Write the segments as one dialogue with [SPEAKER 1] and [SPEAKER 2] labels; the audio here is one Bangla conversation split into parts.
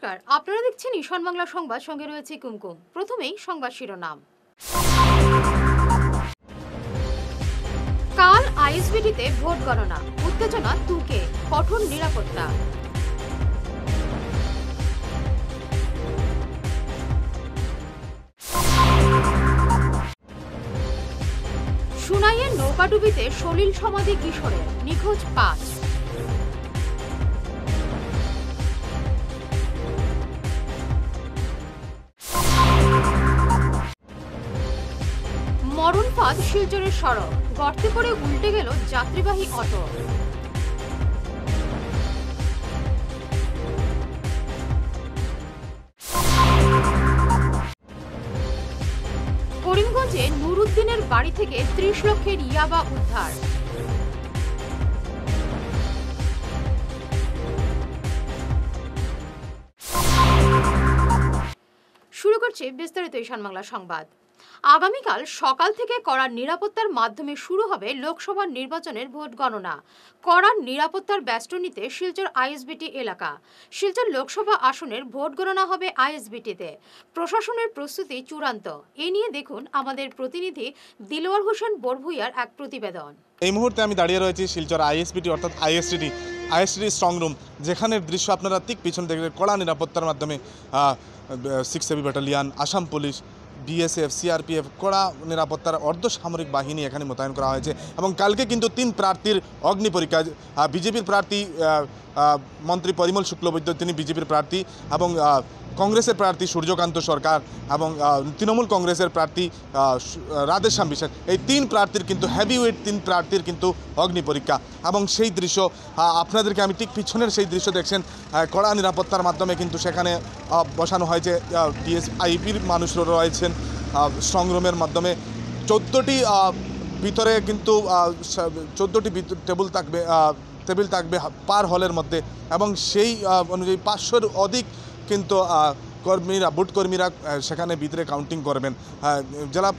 [SPEAKER 1] নমস্কার, আপনারা দেখছেন ঈশান বাংলা সংবাদ, সঙ্গে রয়েছে কুমকুম। প্রথমেই সংবাদ শিরোনাম। কাল আইএসবিটিতে ভোট গণনা, উত্তেজনা তুকে, কঠোর নিরাপত্তা। সুনাইয়ের নৌকাডুবিতে সলিল সমাধি কিশোরের, নিখোঁজ 5। মরণ ফাঁদ শিলচরের সড়ক, গর্তে পড়ে উল্টে গেল যাত্রীবাহী অটো। করিমগঞ্জে নুরুদ্দিনের বাড়ি থেকে 30 লক্ষের ইয়াবা উদ্ধার। শুরু করছে বিস্তারিত ঈশান বাংলা সংবাদ। আগামীকাল সকাল থেকে কড়া নিরাপত্তার মাধ্যমে শুরু হবে লোকসভা নির্বাচনের ভোট গণনা। কড়া নিরাপত্তার বেষ্টনীতে শিলচর আইএসবিটি এলাকা। শিলচর লোকসভা আসনের ভোট গণনা হবে আইএসবিটিতে। প্রশাসনের প্রস্তুতি চূড়ান্ত। এ নিয়ে দেখুন আমাদের প্রতিনিধি দিলওয়ার হোসেন বরভুইয়ার এক প্রতিবেদন।
[SPEAKER 2] এই মুহূর্তে আমি দাঁড়িয়ে রয়েছি শিলচর আইএসবিটি অর্থাৎ আইএসটিটি স্ট্রং রুম, যেখানের দৃশ্য আপনারা ঠিক পিছন থেকে কড়া নিরাপত্তার মাধ্যমে 6 battalion, Assam police, BSF, CRPF কড়া নিরাপত্তার অর্ধসামরিক বাহিনী এখানে মোতায়েন করা হয়েছে। এবং কালকে কিন্তু 3 প্রার্থীর অগ্নি পরীক্ষা। বিজেপির প্রার্থী মন্ত্রী পরিমল শুক্লবৈদ্য, তিনি বিজেপির প্রার্থী, এবং কংগ্রেসের প্রার্থী সূর্যকান্ত সরকার এবং তৃণমূল কংগ্রেসের প্রার্থী রাধেশ্যাম বিশ্বাস, এই 3 প্রার্থীর কিন্তু হেভিওয়েট 3 প্রার্থীর কিন্তু অগ্নি পরীক্ষা। এবং সেই দৃশ্য আপনাদেরকে আমি ঠিক পিছনের সেই দৃশ্য দেখছেন, কড়া নিরাপত্তার মাধ্যমে কিন্তু সেখানে বসানো হয়েছে। ডিএসআইপির মানুষরা রয়েছেন স্ট্রংরুমের মাধ্যমে। 14টি ভিতরে কিন্তু 14টি টেবিল থাকবে পার হলের মধ্যে, এবং সেই অনুযায়ী 500-র অধিক কিন্তু বুথ কর্মীরা সেখানে ভিতরে কাউন্টিং করবেন। জেলা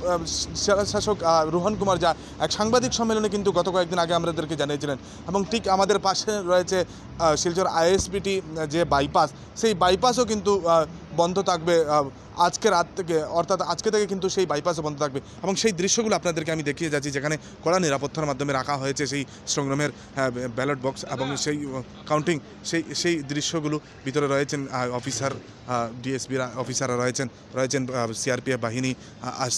[SPEAKER 2] শাসক রোহন কুমার ঝা এক সাংবাদিক সম্মেলনে কিন্তু গত কয়েকদিন আগে আমাদেরকে জানিয়েছিলেন। এবং ঠিক আমাদের পাশে রয়েছে শিলচর আইএসবিটি যে বাইপাস, সেই বাইপাসও কিন্তু বন্ধ থাকবে আজকে রাত থেকে, অর্থাৎ আজকে থেকে কিন্তু সেই বাইপাসও বন্ধ থাকবে। এবং সেই দৃশ্যগুলো আপনাদেরকে আমি দেখিয়ে যাচ্ছি, যেখানে কড়া নিরাপত্তার মাধ্যমে রাখা হয়েছে সেই স্ট্রংরুমের ব্যালট বক্স এবং সেই কাউন্টিং, সেই দৃশ্যগুলো। ভিতরে রয়েছেন অফিসার, ডিএসপি অফিসাররা রয়েছেন সিআরপিএফ বাহিনী,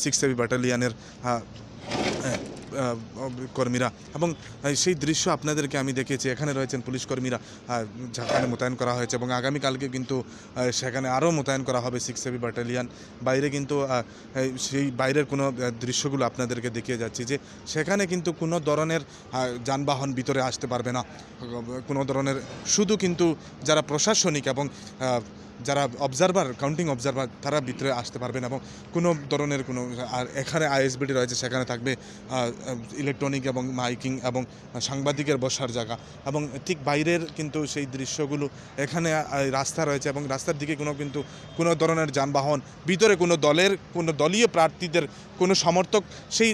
[SPEAKER 2] 6 ব্যাটালিয়ানের কর্মীরা। এবং সেই দৃশ্য আপনাদেরকে আমি দেখিয়েছি। এখানে রয়েছেন পুলিশ কর্মীরা, যেখানে মোতায়েন করা হয়েছে। এবং আগামীকালকে কিন্তু সেখানে আরও মোতায়েন করা হবে 6 ব্যাটালিয়ান। বাইরে কিন্তু সেই বাইরের কোনো দৃশ্যগুলো আপনাদেরকে দেখিয়ে যাচ্ছি, যে সেখানে কিন্তু কোনো ধরনের যানবাহন ভিতরে আসতে পারবে না। কোনো ধরনের শুধু কিন্তু যারা প্রশাসনিক এবং যারা অবজারভার, কাউন্টিং অবজারভার, তারা ভিতরে আসতে পারবেন। এবং কোনো ধরনের আর এখানে আইএসবিটি রয়েছে, সেখানে থাকবে ইলেকট্রনিক এবং মাইকিং এবং সাংবাদিকের বসার জায়গা। এবং ঠিক বাইরের কিন্তু সেই দৃশ্যগুলো, এখানে রাস্তা রয়েছে এবং রাস্তার দিকে কোনো ধরনের যানবাহন, ভিতরে কোনো দলীয় প্রার্থীদের কোনো সমর্থক সেই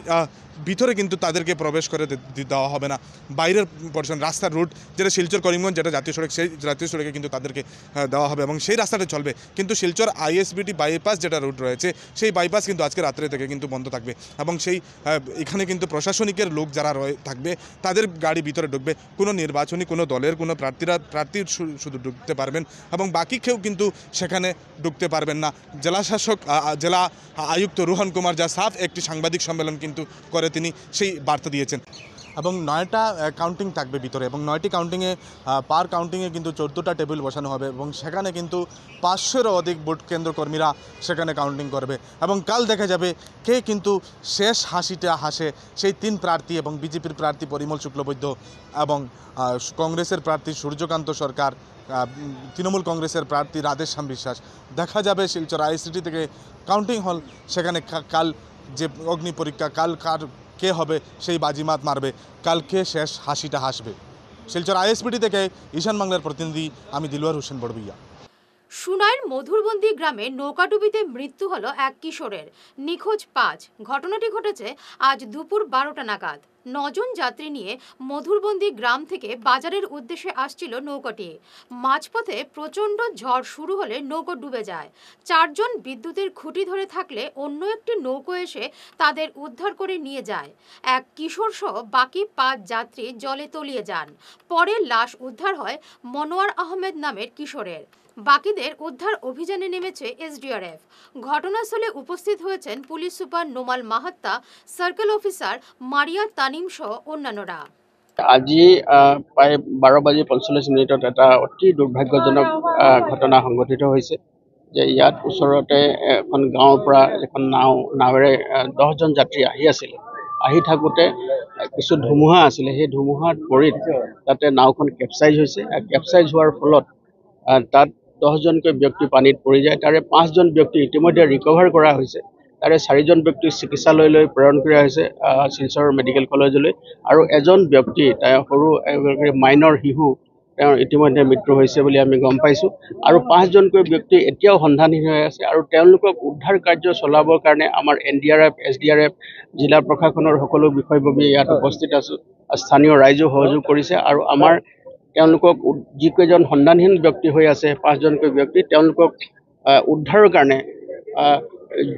[SPEAKER 2] ভিতরে কিন্তু তাদেরকে প্রবেশ করে দেওয়া হবে না। বাইরের পোর্শন, রাস্তার রুট যেটা শিলচর করিমগঞ্জ যেটা জাতীয় সড়ক, সেই জাতীয় সড়কে কিন্তু তাদেরকে দেওয়া হবে এবং সেই রাস্তাটা চলবে। কিন্তু শিলচর আইএসবিটি বাইপাস যেটা রুট রয়েছে, সেই বাইপাস কিন্তু আজকে রাত্রে থেকে কিন্তু বন্ধ থাকবে। এবং এখানে কিন্তু প্রশাসনিকের লোক যারা থাকবে, তাদের গাড়ি ভিতরে ঢুকবে। কোনো নির্বাচনী কোনো দলের কোনো প্রার্থী শুধু ঢুকতে পারবেন এবং বাকি কেউ কিন্তু সেখানে ঢুকতে পারবেন না। জেলা আয়ুক্ত রোহন কুমার ঝা সাফ একটি সাংবাদিক সম্মেলন কিন্তু করে তিনি সেই বার্তা দিয়েছেন। এবং 9টা কাউন্টিং থাকবে ভিতরে, এবং 9টি কাউন্টিংয়ে পার কাউন্টিংয়ে কিন্তু 14টা টেবিল বসানো হবে। এবং সেখানে কিন্তু 500-এরও অধিক ভোট কেন্দ্র কর্মীরা সেখানে কাউন্টিং করবে। এবং কাল দেখা যাবে কে কিন্তু শেষ হাসিটা হাসে, সেই 3 প্রার্থী এবং বিজেপির প্রার্থী পরিমল শুক্লবৈদ্য এবং কংগ্রেসের প্রার্থী সূর্যকান্ত সরকার, তৃণমূল কংগ্রেসের প্রার্থী রাধেশ্যাম বিশ্বাস। দেখা যাবে শিলচর আইএসটি থেকে কাউন্টিং হল, সেখানে কাল যে অগ্নি পরীক্ষা, কাল কে হবে সেই বাজিমাত মারবে, কালকে শেষ হাসিটা হাসবে। শিলচর আইএসবিটি থেকে ঈশান বাংলার প্রতিনিধি আমি দিলওয়ার হোসেন বড়ভুইয়া।
[SPEAKER 1] সুনাইয়ের মধুরবন্দি গ্রামে নৌকাডুবিতে মৃত্যু হলো এক কিশোরের, নিখোঁজ 5। ঘটনাটি ঘটেছে আজ দুপুর 12টা নাগাদ। 9 জন যাত্রী নিয়ে মধুরবন্দি গ্রাম থেকে বাজারের উদ্দেশ্যে আসছিল নৌকাটি। মাঝপথে প্রচণ্ড ঝড় শুরু হলে নৌকো ডুবে যায়। 4 জন বিদ্যুতের খুঁটি ধরে থাকলে অন্য একটি নৌকো এসে তাদের উদ্ধার করে নিয়ে যায়। এক কিশোর সহ বাকি 5 যাত্রী জলে তলিয়ে যান। পরে লাশ উদ্ধার হয় মনোয়ার আহমেদ নামের কিশোরের। বাকিদের উদ্ধার অভিযানে নেমেছে এসডিআরএফ। ঘটনাস্থলে উপস্থিত হয়েছেন police super Nomal Mahatta, circle officer মারিয়া তানিম সহ অন্যান্যরা।
[SPEAKER 3] আজি প্ৰায় 12:45 এটা অতি দুৰ্ভাগ্যজনক ঘটনা সংঘটিত হৈছে যে ইয়াত ওচৰতে এখন গাঁৱৰ পৰা এখন নাৱেৰে 10 জন যাত্ৰী আহি থাকোঁতে কিছু ধুমুহা আছিলে। সেই ধুমুহাত পৰি তাতে নাওখন কেপচাইজ হৈছে। কেপচাইজ হোৱাৰ ফলত তাত 10 জনকৈ ব্যক্তি পানীত পৰি যায়। তাৰে 5 জন ব্যক্তি ইতিমধ্যে ৰিকভাৰ কৰা হৈছে। তাৰে 4 জন ব্যক্তিক চিকিৎসালয়লৈ প্ৰেৰণ কৰা হৈছে শিলচৰ মেডিকেল কলেজলৈ, আৰু এজন ব্যক্তি সৰু মাইনৰ শিশু তেওঁৰ ইতিমধ্যে মৃত্যু হৈছে বুলি আমি গম পাইছোঁ। আৰু 5 জনকৈ ব্যক্তি এতিয়াও সন্ধানহীন হৈ আছে, আৰু তেওঁলোকক উদ্ধাৰ কাৰ্য চলাবৰ কাৰণে আমাৰ NDRF, SDRF, জিলা প্ৰশাসনৰ সকলো বিষয়ববী ইয়াত উপস্থিত আছোঁ। স্থানীয় ৰাইজেও সহযোগ কৰিছে, আৰু আমাৰ তেওঁলোকক যিকেইজন সন্ধানহীন ব্যক্তি হৈ আছে 5 জনকৈ ব্যক্তি, তেওঁলোকক উদ্ধাৰৰ কাৰণে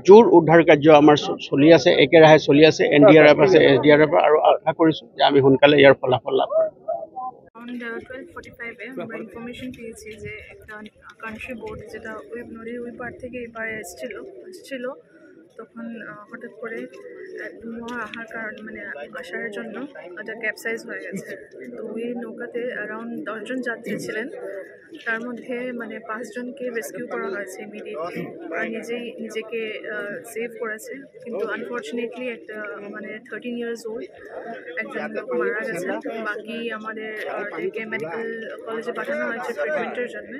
[SPEAKER 3] জোৰ উদ্ধাৰ কাৰ্য আমাৰ চলি আছে, একেৰাহে চলি আছে। NDRF আছে, SDRF, আৰু আশা কৰিছোঁ যে আমি সোনকালে ইয়াৰ ফলাফল লাভ কৰিম।
[SPEAKER 4] अराउंड 12:45 আমরা ইনফরমেশন পেয়েছি যে একটা আকাঙ্ক্ষী বোট যেটা ওই নদীর ওই পার থেকে এই পারে আসছিল তখন হঠাৎ করে ধুমুহা আসার জন্য এটা ক্যাপসাইজ হয়ে গেছে। তো ওই নৌকাতে অ্যারাউন্ড 10 জন যাত্রী ছিলেন, তার মধ্যে 5 জনকে রেস্কিউ করা হয়েছে ইমিডিয়েটলি, আর নিজেকে সেভ করেছে। কিন্তু আনফর্চুনেটলি একটা 13 ইয়ার্স ওল্ড একজন লোক মারা গেছেন। বাকি আমাদের মেডিকেল কলেজে পাঠানো হয়েছে ট্রিটমেন্টের জন্য,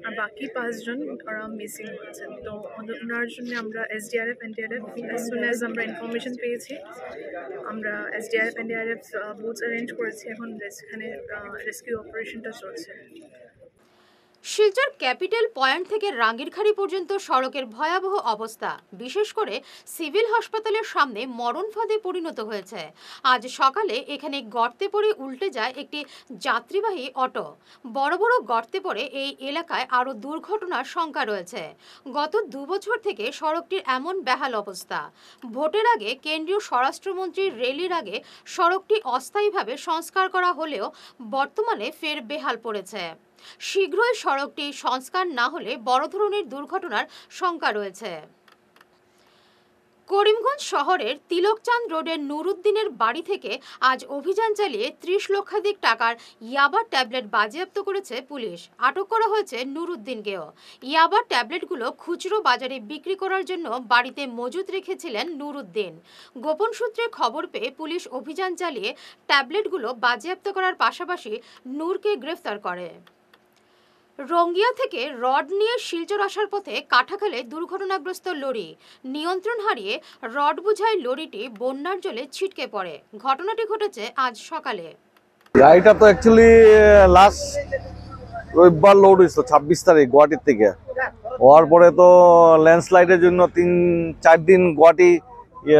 [SPEAKER 4] আর বাকি 5 জন ওরা মিসিং হয়েছেন। তো ওনার জন্য আমরা SDRF, NDRF as soon as আমরা ইনফরমেশন পেয়েছি আমরা SDRF, NDRF বোটস অ্যারেঞ্জ করেছি। এখন এখানে রেস্কিউ অপারেশনটা চলছে।
[SPEAKER 1] শিলচর ক্যাপিটাল পয়েন্ট থেকে রাঙ্গিরখাড়ি পর্যন্ত সড়কের ভয়াবহ অবস্থা, বিশেষ করে সিভিল হাসপাতালের সামনে মরণ ফাঁদে পরিণত হয়েছে। আজ সকালে এখানে গর্তে পড়ে উল্টে যায় একটি যাত্রীবাহী অটো। বড় বড় গর্তে পড়ে এই এলাকায় আরও দুর্ঘটনার শঙ্কা রয়েছে। গত 2 বছর থেকে সড়কটির এমন বেহাল অবস্থা। ভোটের আগে কেন্দ্রীয় স্বরাষ্ট্রমন্ত্রীর র্যালির আগে সড়কটি অস্থায়ীভাবে সংস্কার করা হলেও বর্তমানে ফের বেহাল পড়েছে। শীঘ্রই সড়কটি সংস্কার না হলে বড় ধরনের দুর্ঘটনার শঙ্কা রয়েছে। করিমগঞ্জ শহরের তিলকচাঁদ রোডের নুরুদ্দিনের বাড়ি থেকে আজ অভিযান চালিয়ে 30 লক্ষাধিক টাকার ইয়াবা ট্যাবলেট বাজেয়াপ্ত করেছে পুলিশ। আটক করা হয়েছে নুরুদ্দিনকেও। ইয়াবা ট্যাবলেটগুলো খুচরো বাজারে বিক্রি করার জন্য বাড়িতে মজুত রেখেছিলেন নুরুদ্দিন। গোপন সূত্রে খবর পেয়ে পুলিশ অভিযান চালিয়ে ট্যাবলেটগুলো বাজেয়াপ্ত করার পাশাপাশি নূরকে গ্রেফতার করে। রঙ্গিয়া থেকে রড নিয়ে শিলচর আসার পথে কাঠাখালে দুর্ঘটনাগ্রস্ত লরি। নিয়ন্ত্রণ হারিয়ে রড বোঝাই লরিটি বন্যার জলে ছিটকে পড়ে। ঘটনাটি ঘটেছে আজ সকালে।
[SPEAKER 5] গাড়িটা তো অ্যাকচুয়ালি লাস্ট রবিবার লোড হয়েছিল 26 তারিখ গুয়াহাটির থেকে। হওয়ার পরে তো ল্যান্ডস্লাইডের জন্য 3-4 দিন গুয়াহাটি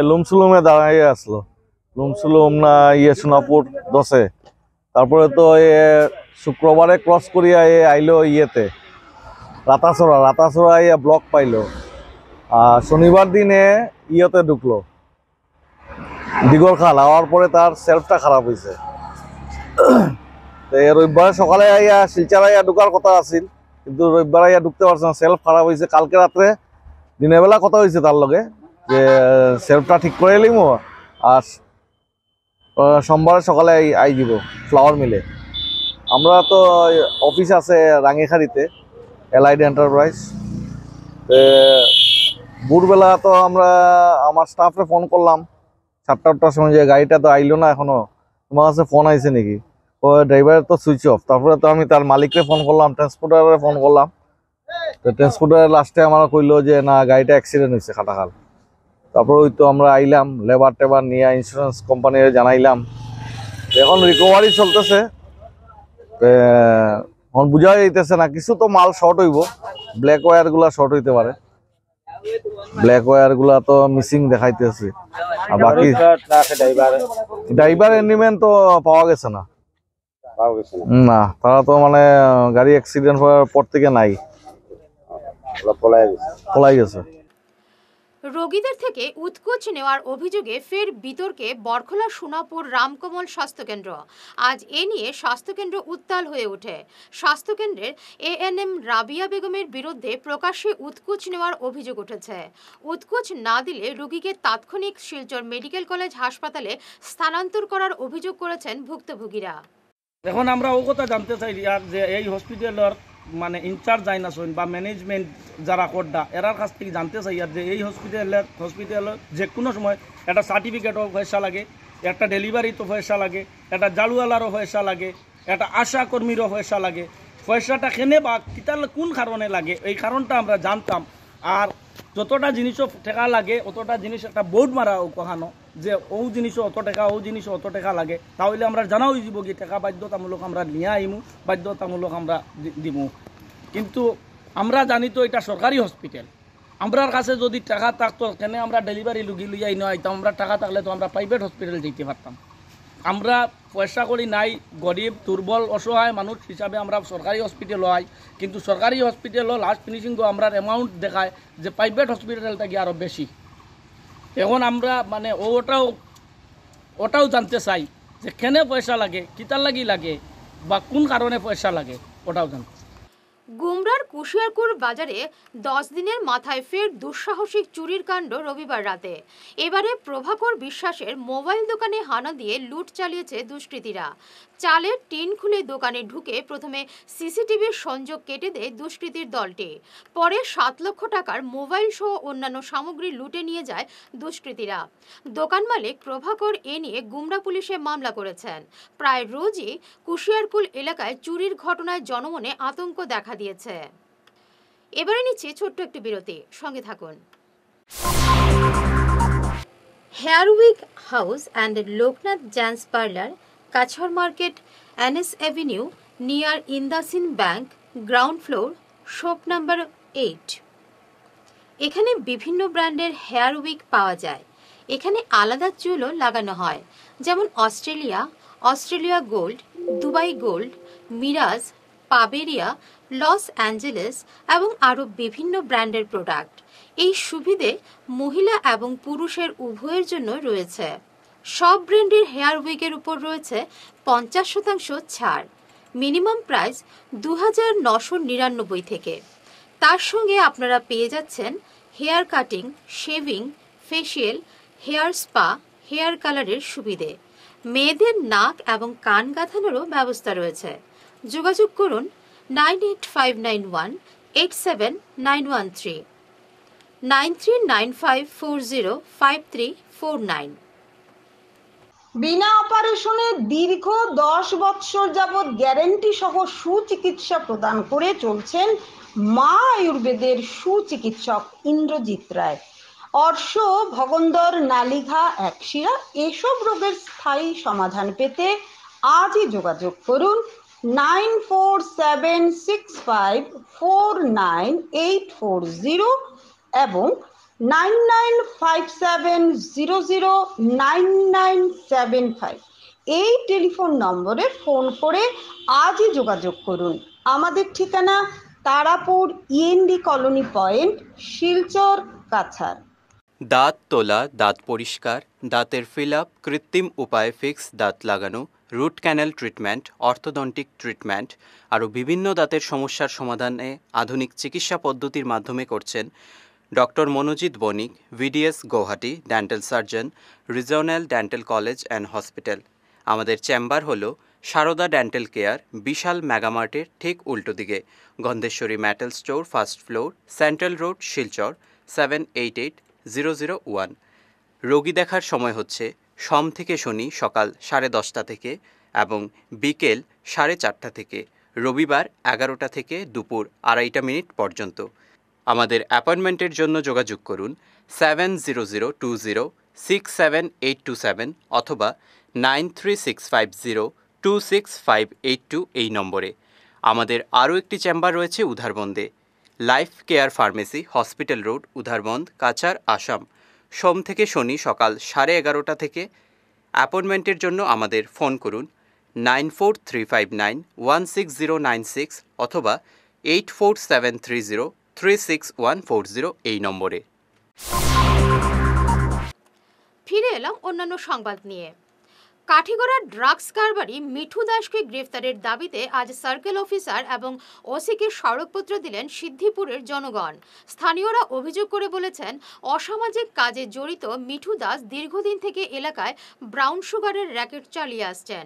[SPEAKER 5] লুমসুলুমে দাঁড়িয়ে আসলো। লুমসুলুম না সোনাপুর 10-এ। তারপরে তো শুক্রবারে ক্রস করিয়া আইলো রাতাছড়া ব্লক পাইলো। আর শনিবার দিনে ঢুকলো দিগরখাল। হওয়ার পরে তার সেলফটা খারাপ হয়েছে। রবিবার সকালে শিলচর ঢুকার কথা আছিল, কিন্তু রবিবার ঢুকতে পারছে না, সেলফ খারাপ হয়েছে। কালকে রাত্রে দিনের বেলা কথা হয়েছে তার লগে যে সেলফটা ঠিক করে এলিম, আর সোমবার সকালে আই দিব ফ্লাওয়ার মিলে। আমরা তো অফিস আছে রাঙ্গিখাড়িতে, এলাইড এন্টারপ্রাইজ। ভোরবেলা তো আমরা আমার স্টাফে ফোন করলাম 7টা-8টার সময় যে গাড়িটা তো আইলো না এখনো, তোমার কাছে ফোন আইছে নাকি? ও ড্রাইভারের তো সুইচ অফ। তারপরে তো আমি তার মালিককে ফোন করলাম, ট্রান্সপোর্টারে ফোন করলাম। তো ট্রান্সপোর্টার লাস্টে আমার কইলো যে না, গাড়িটা অ্যাক্সিডেন্ট হয়েছে খাটাখাল। তারপরে ওই তো আমরা আইলাম, লেবার টেবার নিয়ে ইন্স্যুরেন্স কোম্পানির জানাইলাম। এখন রিকভারি চলতেছে, এখন বোঝা যাইতেছে না, কিছু তো মাল শর্ট হইব, ব্ল্যাক ওয়্যার গুলা শর্ট হইতে পারে, ব্ল্যাক ওয়্যার গুলা তো মিসিং দেখাইতেছে। আর বাকি ড্রাইভার এন্ডিমেন্ট তো পাওয়া গেছে না, না তারা তো মানে গাড়ি অ্যাক্সিডেন্ট হওয়ার পর থেকে নাই, পলাই গেছে।
[SPEAKER 1] রোগীদের থেকে উৎকোচ নেওয়ার অভিযোগে ফের বিতর্কে বরখলা সোনাপুর রামকমল স্বাস্থ্যকেন্দ্র। আজ এ নিয়ে স্বাস্থ্যকেন্দ্র উত্তাল হয়ে ওঠে। স্বাস্থ্যকেন্দ্রের এএনএম রাবিয়া বেগমের বিরুদ্ধে প্রকাশ্যে উৎকোচ নেওয়ার অভিযোগ উঠেছে। উৎকোচ না দিলে রোগীকে তাৎক্ষণিক শিলচর মেডিকেল কলেজ হাসপাতালে স্থানান্তর করার অভিযোগ করেছেন ভুক্তভোগীরা।
[SPEAKER 6] এখন আমরা ও কথা জানতে চাই যে এই হসপিটালের মানে ইনচার্জ যাই আছেন বা ম্যানেজমেন্ট যারা করডা এরার কাছ থেকে জানতে চাই যে এই হসপিটালের যে কোনো সময় একটা সার্টিফিকেটও পয়সা লাগে, একটা ডেলিভারি তো পয়সা লাগে, একটা জালুয়ালারও পয়সা লাগে, একটা আশা কর্মীরও পয়সা লাগে। পয়সাটা কেনে বা কিতার কোন কারণে লাগে এই কারণটা আমরা জানতাম। আর যতটা জিনিসও টাকা লাগে অতটা জিনিস একটা বোর্ড মারা কখানো যে ও জিনিসও অত টাকা, ও জিনিসও অত টাকা লাগে, তাহলে আমরা জানাও যাব কি টাকা বাধ্যতামূলক আমরা নিয়ে আইমু, বাধ্যতামূলক আমরা দিমু। কিন্তু আমরা জানি তো এটা সরকারি হসপিটাল, আমরার কাছে যদি টাকা থাকতো কেন আমরা ডেলিভারি লুগি লইয়াই নয় আইতাম, আমরা টাকা থাকলে তো আমরা প্রাইভেট হসপিটাল যেতে পারতাম। আমরা পয়সা করি নাই, গরিব দুর্বল অসহায় মানুষ হিসাবে আমরা সরকারি হসপিটাল হয়, কিন্তু সরকারি হসপিটালও লাস্ট ফিনিশিং আমরা অ্যামাউন্ট দেখায় যে প্রাইভেট হসপিটালটা গিয়ে আরও বেশি। এখন আমরা মানে ওটাও জানতে চাই যে কেন পয়সা লাগে, কিতার লাগি লাগে বা কোন কারণে পয়সা লাগে, ওটাও জানতে।
[SPEAKER 1] গুমরার কুশিয়ারপুর বাজারে 10 দিনের মাথায় ফের দুঃসাহসিক চুরির কাণ্ড রবিবার রাতে। এবারে প্রভাকর বিশ্বাসের মোবাইল দোকানে হানা দিয়ে লুট চালিয়েছে দুষ্কৃতীরা। চালের টিন খুলে দোকানে ঢুকে প্রথমে সিসিটিভির সংযোগ কেটে দেয় দুষ্কৃতীর দলটি। পরে 7 লক্ষ টাকার মোবাইল সহ অন্যান্য সামগ্রী লুটে নিয়ে যায় দুষ্কৃতীরা। দোকান মালিক প্রভাকর এ নিয়ে গুমরা পুলিশে মামলা করেছেন। প্রায় রোজই কুশিয়ারকুল এলাকায় চুরির ঘটনায় জনমনে আতঙ্ক দেখা দিয়েছে। এবারে নিচ্ছে ছোট্ট একটি বিরতি, সঙ্গে থাকুন। Hair week house and Loknath gents parlour, Cachar market, NS avenue, near IndusInd bank, ground floor, shop number 8। এখানে বিভিন্ন ব্র্যান্ডের হেয়ার উইক পাওয়া যায়। এখানে আলাদা চুলও লাগানো হয়, যেমন অস্ট্রেলিয়া গোল্ড, দুবাই গোল্ড, মিরাজ, পাবেরিয়া, লস অ্যাঞ্জেলেস এবং আরও বিভিন্ন ব্র্যান্ডের প্রোডাক্ট। এই সুবিধে মহিলা এবং পুরুষের উভয়ের জন্য রয়েছে। সব ব্র্যান্ডের হেয়ার উইকের উপর রয়েছে 50% ছাড়। মিনিমাম প্রাইস 2999 থেকে। তার সঙ্গে আপনারা পেয়ে যাচ্ছেন hair cutting, shaving, facial, hair spa, hair কালারের সুবিধে। মেয়েদের নাক এবং কান গাঁথানোরও ব্যবস্থা রয়েছে। যোগাযোগ করুন 9859187913, 9395405349।
[SPEAKER 7] বিনা অপারেশনে দীর্ঘ 10 বৎসর যাবৎ গ্যারেন্টি সহ সুচিকিৎসা প্রদান করে চলছেন মা আয়ুর্বেদের সুচিকিৎসক ইন্দ্রজিৎ রায়। অর্শ, ভগন্দর, নালিঘা, একশিরা এসব রোগের স্থায়ী সমাধান পেতে আজই যোগাযোগ করুন 9476549840 এবং 9957009975 এই টেলিফোন নম্বরে ফোন করে আজই যোগাযোগ করুন। আমাদের ঠিকানা Tarapur END colony point, Silchar, Cachar.
[SPEAKER 8] দাঁত তোলা, দাঁত পরিষ্কার, দাঁতের ফিল আপ, কৃত্রিম উপায়ে ফিক্স দাঁত লাগানো, root canal treatment, orthodontic treatment, আরও বিভিন্ন দাঁতের সমস্যার সমাধানে আধুনিক চিকিৎসা পদ্ধতির মাধ্যমে করছেন doctor Monojit Banik, BDS Gauhati, dental surgeon, regional dental college and hospital. আমাদের চেম্বার হল সারদা ডেন্টাল কেয়ার, বিশাল মেগামার্টের ঠিক উল্টো দিকে, Gandheswari metal store, first floor, central road, Silchar 788001। রোগী দেখার সময় হচ্ছে সোম থেকে শনি সকাল 10:30 থেকে এবং বিকেল 4:30 থেকে, রবিবার 11টা থেকে দুপুর 2:30 পর্যন্ত। আমাদের অ্যাপয়েন্টমেন্টের জন্য যোগাযোগ করুন 7002067827 অথবা 936502658 এই নম্বরে। আমাদের আরও একটি চেম্বার রয়েছে উধারবন্দে। Life care pharmacy, hospital road, Udharbond, Cachar, Assam. সোম থেকে শনি সকাল 11:30 থেকে। অ্যাপয়েন্টমেন্টের জন্য আমাদের ফোন করুন 9435916096 অথবা 8473036140 এই নম্বরে।
[SPEAKER 1] ফিরে এলাম অন্যান্য সংবাদ নিয়ে। কাঠিগড়ার ড্রাগস কারবারি মিঠু দাসকে গ্রেফতারের দাবিতে আজ সার্কেল অফিসার এবং ওসিকে স্মারকপত্র দিলেন সিদ্ধিপুরের জনগণ। স্থানীয়রা অভিযোগ করে বলেছেন, অসামাজিক কাজে জড়িত মিঠু দাস দীর্ঘদিন থেকে এলাকায় ব্রাউন সুগারের র্যাকেট চালিয়ে আসছেন।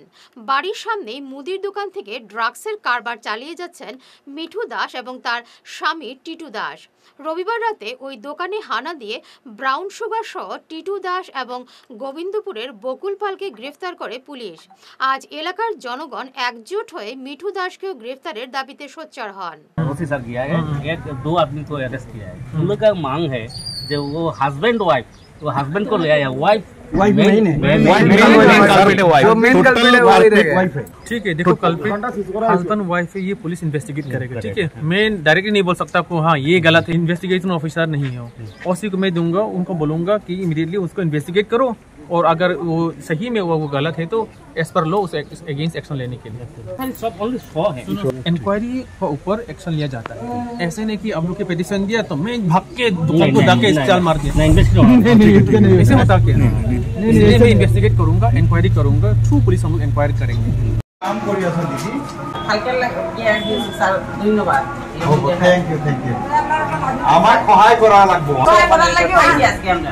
[SPEAKER 1] বাড়ির সামনেই মুদির দোকান থেকে ড্রাগসের কারবার চালিয়ে যাচ্ছেন মিঠু দাস এবং তার স্বামী টিটু দাস। রবিবার রাতে ওই দোকানে হানা দিয়ে ব্রাউন সুগার সহ টিটু দাস এবং গোবিন্দপুরের বকুল পালকে গ্রেফতার করে পুলিশ। আজ এলাকার জনগণ একজোট হয়ে মিঠু দাসকেও গ্রেফতারের দাবিতে সোচ্চার হন।
[SPEAKER 9] सर किया है, एक दो आदमी को अरेस्ट किया है। उन लोग का मांग है जो वो हस्बैंड वाइफ, तो हस्बैंड को ले आया, वाइफ मेन है।
[SPEAKER 10] ठीक है, देखो कल्प्रिट हस्बैंड वाइफ है, ये पुलिस इन्वेस्टिगेट करेगा। ठीक है, मैं डायरेक्टली नहीं बोल सकता आपको हाँ ये गलत है, इन्वेस्टिगेशन ऑफिसर नहीं है। ओसी को मैं दूंगा, उनको बोलूंगा कि इमीडिएटली उसको इन्वेस्टिगेट करो और अगर वो सही में वो गलत है तो एज पर लॉ उस अगेंस्ट एक्शन लेने के लिए
[SPEAKER 9] सब ओनली 100 है।
[SPEAKER 10] इंक्वायरी के ऊपर एक्शन लिया जाता है। ऐसे नहीं कि अब लोग के पिटीशन दिया तो मैं भाग के दुकान को जाके चाल मार दिया, ऐसे होता क्या? इसलिए मैं इन्वेस्टिगेट करूंगा, इंक्वायरी करूंगा, थ्रू पुलिस हम लोग इंक्वायरी करेंगे।
[SPEAKER 11] কাম কৰি আছো দিদি।
[SPEAKER 12] ভালকে কেয়াৰ দিছে স্যাৰ, ধন্যবাদ।
[SPEAKER 11] থ্যাংক ইউ আমাক সহায় কৰা লাগব।
[SPEAKER 12] সহায় করার লাগে হইছে আজকে আমরা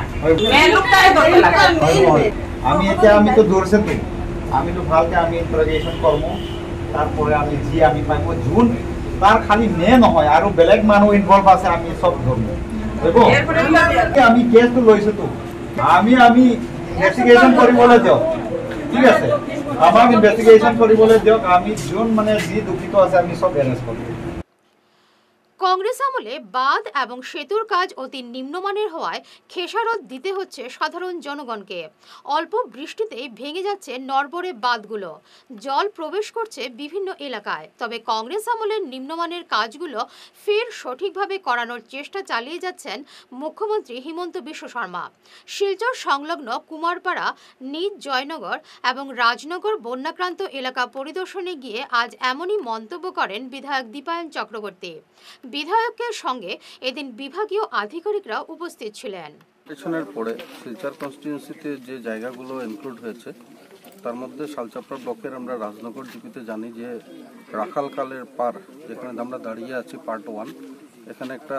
[SPEAKER 12] মেন লোকটাই ধরতে লাগে।
[SPEAKER 11] আমি তো দৌড়ছে তো আমি তো ভালকে আমি ইন্টারোগেশন করব, তারপরে আমি জি আমি পাইব জুন তার খালি মে নহয় আৰু বেলেগ মানুহ ইনভলভ আছে, আমি সব ধরব। আমি কেসটো লৈছো তো আমি ইনভেস্টিগেশন কৰিবলৈ দিয়ক, ঠিক আছে? আমাক ইনভেস্টিগেশন কৰিবলৈ দিয়ক, আমি যোন মানে যি দুঃখিত আছে আমি সব এরেস্ট করব।
[SPEAKER 1] কংগ্রেস আমলে বাঁধ এবং সেতুর কাজ অতি নিম্নমানের হওয়ায় খেসারত দিতে হচ্ছে সাধারণ জনগণকে। অল্প বৃষ্টিতেই ভেঙে যাচ্ছে নড়বড়ে বাঁধগুলো, জল প্রবেশ করছে বিভিন্ন এলাকায়। তবে কংগ্রেস আমলের নিম্নমানের কাজগুলো ফের সঠিকভাবে করানোর চেষ্টা চালিয়ে যাচ্ছেন মুখ্যমন্ত্রী হিমন্ত বিশ্ব শর্মা। শিলচর সংলগ্ন কুমারপাড়া, নিজ জয়নগর এবং রাজনগর বন্যাক্রান্ত এলাকা পরিদর্শনে গিয়ে আজ এমনই মন্তব্য করেন বিধায়ক দীপায়ন চক্রবর্তী। বিধায়কের সঙ্গে এদিন বিভাগীয় আধিকারিকরা উপস্থিত ছিলেন।
[SPEAKER 13] ইলেকশনের পরে শিলচর কনস্টিটিউয়েন্সিতে যে জায়গাগুলো ইনক্লুড হয়েছে তার মধ্যে শালচাপড়া ব্লকের আমরা রাজনগর জিপিতে জানি যে রাখালকালের পার, যেখানে আমরা দাঁড়িয়ে আছি পার্ট 1, এখানে একটা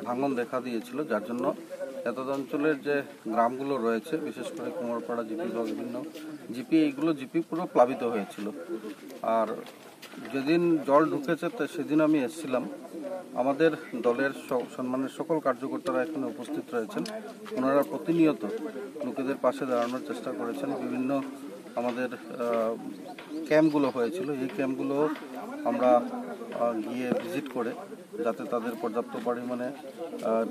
[SPEAKER 13] ভাঙন দেখা দিয়েছিল, যার জন্য এতদ অঞ্চলের যে গ্রামগুলো রয়েছে বিশেষ করে কুমারপাড়া জিপি বা বিভিন্ন জিপি, এইগুলো জিপি পুরো প্লাবিত হয়েছিল। আর যেদিন জল ঢুকেছে সেদিন আমি এসেছিলাম। আমাদের দলের সম্মানের সকল কার্যকর্তারা এখানে উপস্থিত রয়েছেন। ওনারা প্রতিনিয়ত লোকেদের পাশে দাঁড়ানোর চেষ্টা করেছেন। বিভিন্ন আমাদের ক্যাম্পগুলো হয়েছিল, এই ক্যাম্পগুলো আমরা গিয়ে ভিজিট করে যাতে তাদের পর্যাপ্ত পরিমাণে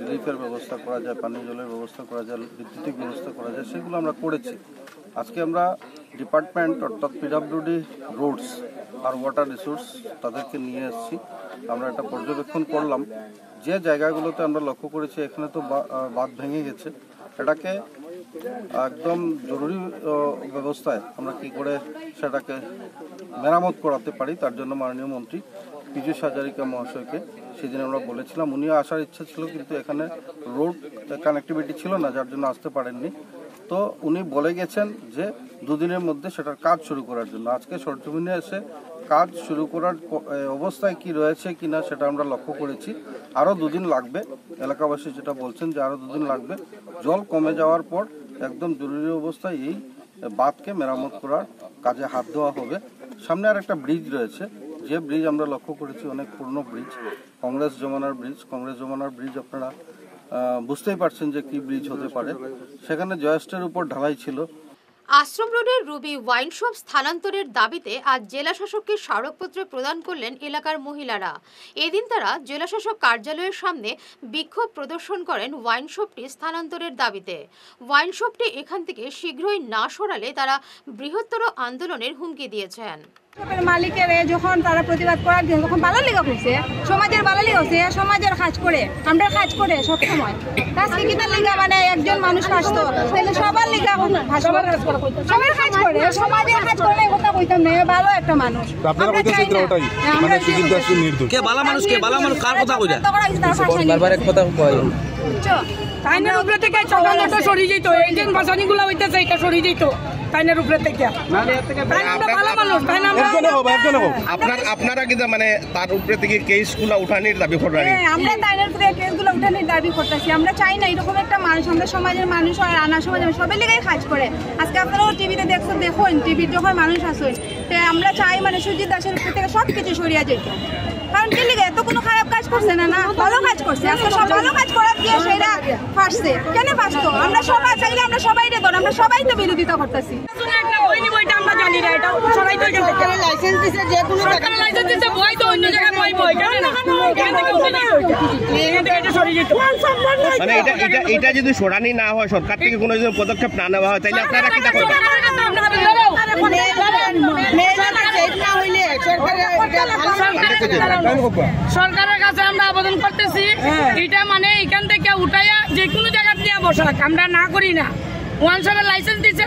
[SPEAKER 13] রিলিফের ব্যবস্থা করা যায়, পানীয় জলের ব্যবস্থা করা যায়, বিদ্যুতিক ব্যবস্থা করা যায়, সেগুলো আমরা করেছি। আজকে আমরা ডিপার্টমেন্ট অর্থাৎ পিডব্লিউডি, রোডস আর ওয়াটার রিসোর্স তাদেরকে নিয়ে এসেছি। আমরা একটা পর্যবেক্ষণ করলাম, যে জায়গাগুলোতে আমরা লক্ষ্য করেছি এখানে তো বাঁধ ভেঙে গেছে, এটাকে একদম জরুরি ব্যবস্থায় আমরা কি করে সেটাকে মেরামত করাতে পারি, তার জন্য মাননীয় মন্ত্রী পীযূষ হাজারিকা মহাশয়কে সেদিন আমরা বলেছিলাম। উনিও আসার ইচ্ছা ছিল, কিন্তু এখানে রোড কানেক্টিভিটি ছিল না, যার জন্য আসতে পারেননি। তো উনি বলে গেছেন যে 2 দিনের মধ্যে সেটার কাজ শুরু করার জন্য। আজকে সরজমিনে এসে কাজ শুরু করার অবস্থায় কি রয়েছে কিনা সেটা আমরা লক্ষ্য করেছি। আরও 2 দিন লাগবে, এলাকাবাসী যেটা বলছেন যে আরও 2 দিন লাগবে। জল কমে যাওয়ার পর একদম জরুরি অবস্থায় এই বাঁধকে মেরামত করার কাজে হাত দেওয়া হবে। সামনে আর একটা ব্রিজ রয়েছে, যে ব্রিজ আমরা লক্ষ্য করেছি অনেক পুরনো ব্রিজ, কংগ্রেস জমানার ব্রিজ। আপনারা বুঝতেই পারছেন যে কি ব্রিজ হতে পারে। সেখানে জয়েস্টের উপর ঢালাই ছিল।
[SPEAKER 1] আশ্রম রোডের রুবি ওয়াইন শপ স্থানান্তরের দাবিতে আজ জেলাশাসককে স্মারকপত্র প্রদান করলেন এলাকার মহিলারা। এদিন তারা জেলাশাসক কার্যালয়ের সামনে বিক্ষোভ প্রদর্শন করেন ওয়াইন শপটি স্থানান্তরের দাবিতে। ওয়াইন শপটি এখান থেকে শীঘ্রই না সরালে তারা বৃহত্তর আন্দোলনের হুমকি দিয়েছেন।
[SPEAKER 14] মালিকের যখন তারা প্রতিবাদ করার জন্য তখন ভালো লেগে করছে, সমাজের ভালো লেগে হচ্ছে, সমাজের কাজ করে, আমরা কাজ করে সব সময় আজকে কিতার লেগা মানে একজন মানুষ আসতো তাহলে সবার লেগা সবার কাজ করে, সমাজের কাজ করলে কথা কইতাম না, ভালো একটা মানুষ।
[SPEAKER 2] আপনারা কইতেছেন যে ওটাই মানে কি কিন্তু আসলে নির্দোষ
[SPEAKER 6] কে ভালো মানুষ, কে ভালো মানুষ কার কথা কইরা
[SPEAKER 14] বারবার এক কথা কই
[SPEAKER 15] তাইনের উপরে থেকে চকানোটা সরিয়ে যেত, এই যে বাসানিগুলো হইতেছে এটা সরিয়ে যেত তাইনের উপরে থেকে। ভালো মানুষ তাই না,
[SPEAKER 16] আপনারা কি মানে তার উপরে থেকে কেসগুলো উঠানির দাবি করেন?
[SPEAKER 14] আমরা তাইনের উপরে কেসগুলো উঠানির দাবি করতেছি। আমরা চাই না এরকম একটা মানুষ, আমরা সমাজের মানুষ হয়, আনা সমাজ সবাই লেগেই কাজ করে। আজকে আপনারাও টিভিতে দেখুন, টিভির যখন মানুষ আসুন, আমরা চাই মানে সুজিত দাসের উপর থেকে সব কিছু সরিয়ে যেত। কারণ কি লিগে এত কোনো খারাপ কাজ করছে না, না ভালো কাজ করছে। আজকে সব ভালো কাজ করার দিয়ে সেটা ফাঁসছে, কেন ফাঁসতো? আমরা সবাই চাইলে আমরা সবাই দেখুন, আমরা সবাই তো বিরোধিতা করতেছি।
[SPEAKER 15] আমরা জানি না এটা সবাই তো লাইসেন্স দিছে, যে কোনো সরকার লাইসেন্স দিছে, বই তো অন্য জায়গায় বই
[SPEAKER 16] মানে এটা যদি সরানি না হয়, সরকার থেকে কোনো যদি পদক্ষেপ না নেওয়া হয়, তাহলে আপনারা কি করবেন?
[SPEAKER 15] সরকারের কাছে আমরা আবেদন করতেছি, এটা মানে এখান থেকে উঠাইয়া যে কোনো জায়গা দিয়ে বসাক, আমরা না করি না। ওয়ান শপের লাইসেন্স দিচ্ছে,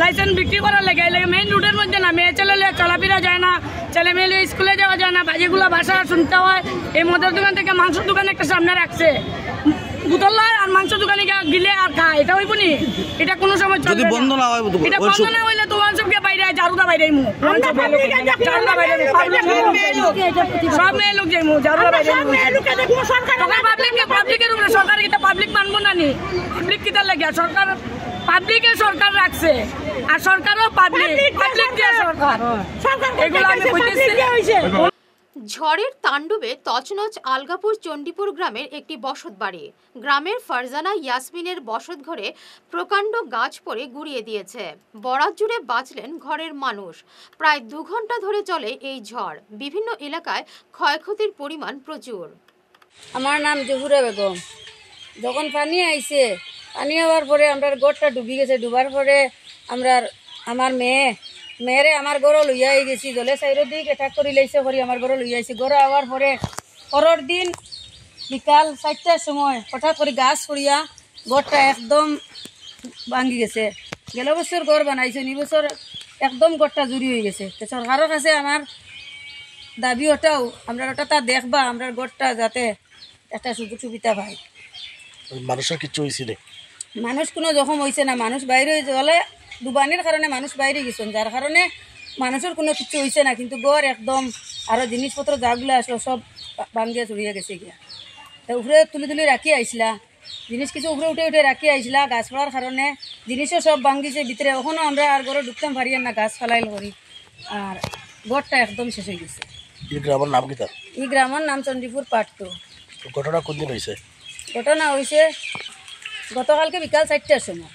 [SPEAKER 15] লাইসেন্স বিক্রি করার লেগে মেইন রুটের মধ্যে না, মেয়ে ছেলে চলাফেরা যায় না, ছেলে মেয়ে স্কুলে যাওয়া যায় না, বাজেগুলো ভাষা শুনতে হয়। এই মদের দোকান থেকে মাংসের দোকান একটা সামনে রাখছে, বোতল লয় আর মাংসের দোকানে গিলে আর খায়, এটা হইব নি? এটা কোনো সময়
[SPEAKER 6] যদি বন্ধ না হয়,
[SPEAKER 15] এটা বন্ধ না হইলে তো ওয়ান শপকে বাইরে জারুদা বাইরে সব মেয়ে লোক যাইমু জারুদা বাইরে। পাবলিকের উপরে সরকার এটা পাবলিক মানবো না নি, পাবলিক কিটা লাগে সরকার, পাবলিকের সরকার রাখছে আর সরকারও পাবলিক দিয়ে সরকার, এগুলো আমি কইতেছি।
[SPEAKER 1] ঝড়ের তাণ্ডবে তছনছ আলগাপুর চণ্ডীপুর গ্রামের একটি বসত বাড়ি। গ্রামের ফারজানা ইয়াসমিনের বসত ঘরে প্রকাণ্ড গাছ পড়ে গুড়িয়ে দিয়েছে। বরাত জুড়ে বাঁচলেন ঘরের মানুষ। প্রায় 2 ঘন্টা ধরে চলে এই ঝড়। বিভিন্ন এলাকায় ক্ষয়ক্ষতির পরিমাণ প্রচুর।
[SPEAKER 17] আমার নাম জহুরা বেগম। যখন পানি আইছে, পানি হওয়ার পরে আমরা ঘরটা ডুবি গেছে, ডুবার পরে আমার মেয়েরে আমার ঘরও লইয়া গেছি, জলে সাইড দিকে ঠাক করে লাইছে করি আমার ঘরও লইয়া আইছি। ঘরে আওয়ার পরে পরের দিন বিকাল 4টার সময় হঠাৎ করে গাছ পড়িয়া ঘরটা একদম ভাঙ্গি গেছে। গেল বছর ঘর বানাইছে, নি বছর একদম ঘরটা জুড়ি হয়ে গেছে। তো সরকারের কাছে আমার দাবি ওটাও, আমরা ওটা তা দেখবা আমরা ঘরটা যাতে একটা সুযোগ সুবিধা পাই।
[SPEAKER 16] মানুষের কিছু হয়েছে না,
[SPEAKER 17] মানুষ কোনো জখম হয়েছে না, মানুষ বাইরে জলে ডুবানির কারণে মানুষ বাইরে গেছেন, যার কারণে মানুষের কোনো কিছু হয়েছে না। কিন্তু ঘর একদম আরো জিনিসপত্র যাগুলো আসলো সব ভাঙ্গিয়া চড়িয়ে গেছে গিয়া। তো উপরে তুলি রাখি আইসলা, জিনিস কিছু উপরে উঠে রাখি আইসলা, গাছ পড়ার কারণে জিনিসও সব ভাঙ্গিছে ভিতরে। ওখানেও আমরা আর ঘরে ঢুকতাম পারি না, গাছ ফালাইল করি, আর ঘরটা একদম শেষ হয়ে গেছে।
[SPEAKER 16] এই গ্রামের নাম কি?
[SPEAKER 17] এই গ্রামের নাম চণ্ডীপুর পার্ট 2।
[SPEAKER 16] ঘটনা কোন দিন হয়েছে?
[SPEAKER 17] ঘটনা হয়েছে গতকালকে বিকাল 4টার সময়।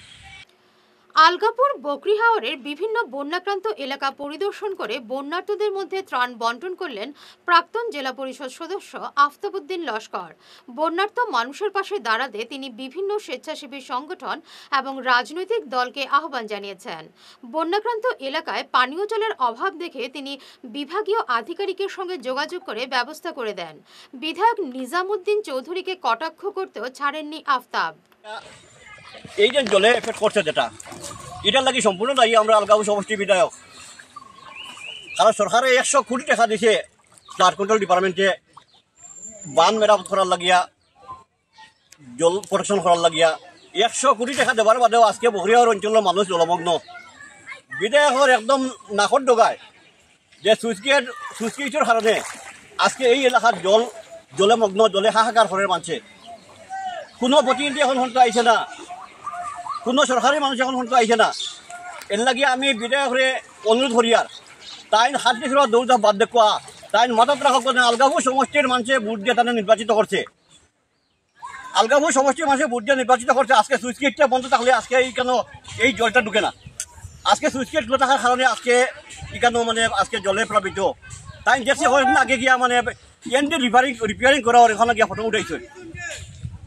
[SPEAKER 1] আলগাপুর বকরিহাওরের বিভিন্ন বন্যাক্রান্ত এলাকা পরিদর্শন করে বন্যার্তদের মধ্যে ত্রাণ বন্টন করলেন প্রাক্তন জেলা পরিষদ সদস্য আফতাবউদ্দিন লস্কর। বন্যার্ত মানুষের পাশে দাঁড়াতে তিনি বিভিন্ন স্বেচ্ছাসেবী সংগঠন এবং রাজনৈতিক দলকে আহ্বান জানিয়েছেন। বন্যাক্রান্ত এলাকায় পানীয় জলের অভাব দেখে তিনি বিভাগীয় আধিকারিকের সঙ্গে যোগাযোগ করে ব্যবস্থা করে দেন। বিধায়ক নিজামুদ্দিন চৌধুরীকে কটাক্ষ করতেও ছাড়েননি আফতাব।
[SPEAKER 18] এই যে জলে এফেক্ট করছে, যেটা এটার লাগি সম্পূর্ণ দায়ী আমরা আলগাপুর সমষ্টি বিধায়ক। কারণ সরকারে 100 কোটি টাকা দিছে ফ্লাড কন্ট্রোল ডিপার্টমেন্টে বান মেরামত করার লাগিয়া, জল প্রোটেকশন করার লাগিয়া 100 কোটি টাকা দেওয়ার বাদেও আজকে বকরিহাওর অঞ্চলের মানুষ জলমগ্ন। বিধায়কের একদম নাকর ডগায় যে সুইচগেটের কারণে আজকে এই এলাকার জলে মগ্ন, জলে হাহাকার করে মানছে। কোনো প্রতিনিধি এখন হন্ট আইছে না, কোনো সরকারি মানুষ এখন হন্ট আইছে না। এর লাগিয়ে আমি বিধায়করে অনুরোধ করিয়ার তাই হাত দিয়ে দৌড়া বাদ দেখুয়া তাই মাথাত রাখা আলগাপুর সমষ্টির মানুষে ভোট দিয়ে তাদের নির্বাচিত করছে। আলগাপুর সমষ্টির মানুষে ভোট দিয়ে নির্বাচিত করছে। আজকে সুইচ গেটটা বন্ধ থাকলে আজকে এই কেন এই জলটা ঢুকে না। আজকে সুইচ গেট খোলা থাকার কারণে আজকে এখানে মানে আজকে জলে প্লাবিত। তাই দেখছি কয়েকদিন আগে গিয়া মানে এনডি রিপেয়ারিং করা ওখানে গিয়া ফটো উঠাইছে।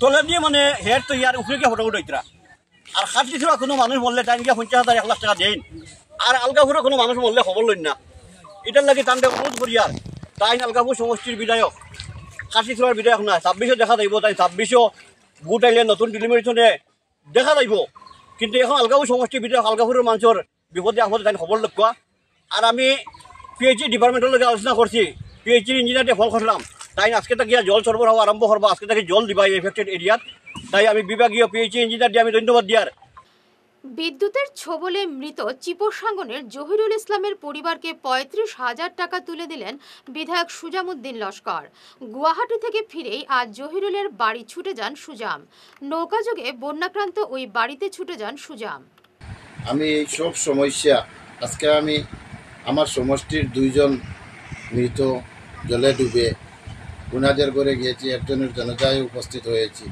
[SPEAKER 18] তোলে দিয়ে মানে হেয়ার তো ইয়ার উপরে গিয়ে ফটো উঠাইতরা। আর হাত দিছিল কোনো মানুষ মরলে তাই গিয়া 50,000 1 লাখ টাকা দেন। আর আলগাপুরে কোনো মানুষ মরলে খবর লইন না। এটার লাগে তান্ডে অনুরোধ করি আর তাই আলগাপুর সমষ্টির বিধায়ক কাশিছড়ার বিধায়ক না 26 দেখা যাইব, তাই 26 ভোট আইলে নতুন ডিলিমিনেশনে দেখা যাইব। কিন্তু এখন আলগাপুর সমষ্টির বিধায়ক আলগাপুরের মানুষের বিপদে আপদে তাই খবর লক্ষ্য। আর আমি পিএইচই ডিপার্টমেন্টের লগে আলোচনা করছি, পিএইচই ইঞ্জিনিয়ারকে ফোন করলাম, তাই আজকে থেকে জল সরবরাহ আরম্ভ করবো, আজকে থেকে জল দিবা এই এফেক্টেড এরিয়াত। তাই আমি বিভাগীয় পিএইচই ইঞ্জিনিয়ার দিয়ে আমি ধন্যবাদ দিয়ার।
[SPEAKER 1] বিদ্যুতের ছোবলে মৃত চিপোসাঙ্গনের জহিরুল ইসলামের পরিবারকে 35,000 টাকা তুলে দিলেন বিধায়ক সুজামউদ্দিন লস্কর। গুয়াহাটি থেকে ফিরেই আজ জহিরুলের বাড়ি ছুটে যান সুজাম। নৌকাযোগে বন্যাক্রান্ত ওই বাড়িতে ছুটে যান সুজাম।
[SPEAKER 19] আমি এই সব সমস্যা আজকে আমি আমার সমষ্টির 2 জন মৃত জলে ডুবে গুনাদের করে গিয়েছি, একজনের জানাজায় উপস্থিত হয়েছি,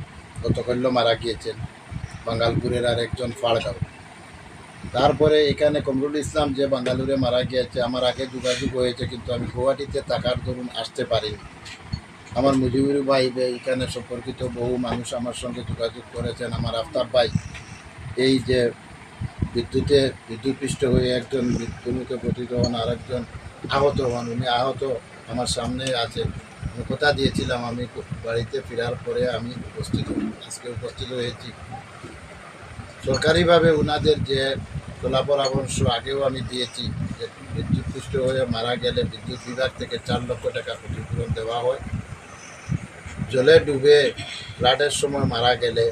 [SPEAKER 19] গতকাল মারা গিয়েছেন বাঙ্গালপুরের আর একজন ফাড়গাঁও। তারপরে এখানে কমরুল ইসলাম যে বাঙ্গালুরে মারা গিয়েছে, আমার আগে যোগাযোগ হয়েছে, কিন্তু আমি গুয়াহাটিতে থাকার দরুন আসতে পারিনি। আমার মুজিবুর ভাই এখানে সম্পর্কিত বহু মানুষ আমার সঙ্গে যোগাযোগ করেছেন। আমার আফতাব ভাই এই যে বিদ্যুৎপৃষ্ট হয়ে একজন মৃত্যুমুখে পতিত হন, আর একজন আহত হন, উনি আহত আমার সামনে আছেন। আমি কথা দিয়েছিলাম আমি বাড়িতে ফেরার পরে আমি আজকে উপস্থিত হয়েছি। সরকারিভাবে ওনাদের যে তোলা পরামর্শ আগেও আমি দিয়েছি যে বিদ্যুৎপৃষ্ট হয়ে মারা গেলে বিদ্যুৎ বিভাগ থেকে 4 লক্ষ টাকা ক্ষতিপূরণ দেওয়া হয়। জলে ডুবে ফ্লাডের সময় মারা গেলে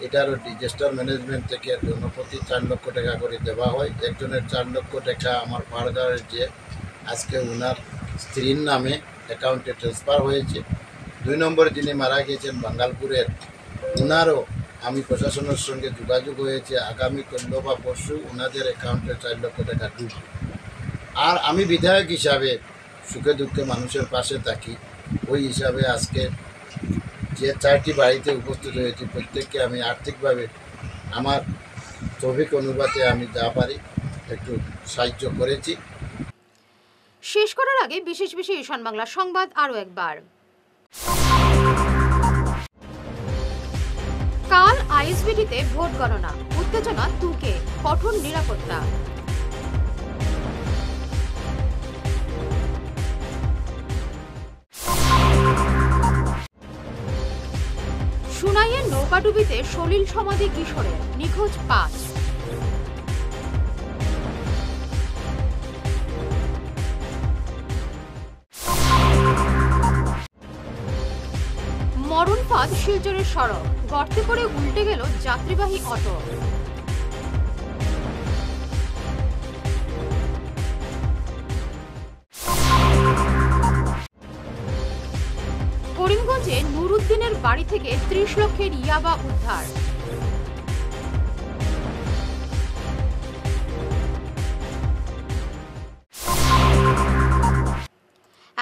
[SPEAKER 19] এটারও ডিজাস্টার ম্যানেজমেন্ট থেকে জনপ্রতি 4 লক্ষ টাকা করে দেওয়া হয়। একজনের 4 লক্ষ টাকা আমার পাড়গাঁয়ের যে আজকে ওনার স্ত্রীর নামে অ্যাকাউন্টে ট্রান্সফার হয়েছে। 2 নম্বর যিনি মারা গিয়েছেন বাঙ্গালপুরের, ওনারও আমি প্রশাসনের সঙ্গে যোগাযোগ হয়েছে, আগামী কাল বা পরশু ওনাদের অ্যাকাউন্টে 4 লক্ষ টাকা ঢুকবে। আর আমি বিধায়ক হিসাবে সুখে দুঃখে মানুষের পাশে থাকি, ওই হিসাবে আজকে যে 4টি বাড়িতে উপস্থিত হয়েছি প্রত্যেককে আমি আর্থিকভাবে আমার তৌফিক অনুপাতে আমি যা পারি একটু সাহায্য করেছি।
[SPEAKER 1] শেষ করার আগে বিশেষ ঈশান বাংলা সংবাদ আরও একবার। কাল আইএসবিটিতে ভোট গণনা, উত্তেজনা তুকে, কঠোর নিরাপত্তা। সুনাইয়ের নৌকাডুবিতে সলিল সমাধি কিশোরের, নিখোঁজ 5। মরণ ফাঁদ শিলচরের সড়ক, গর্তে করে উল্টে গেল যাত্রীবাহী অটো। করিমগঞ্জে নুরুদ্দিনের বাড়ি থেকে 30 লক্ষের ইয়াবা উদ্ধার।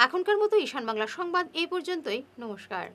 [SPEAKER 1] এখনকার মতো ঈশান বাংলা সংবাদ এই পর্যন্তই। নমস্কার।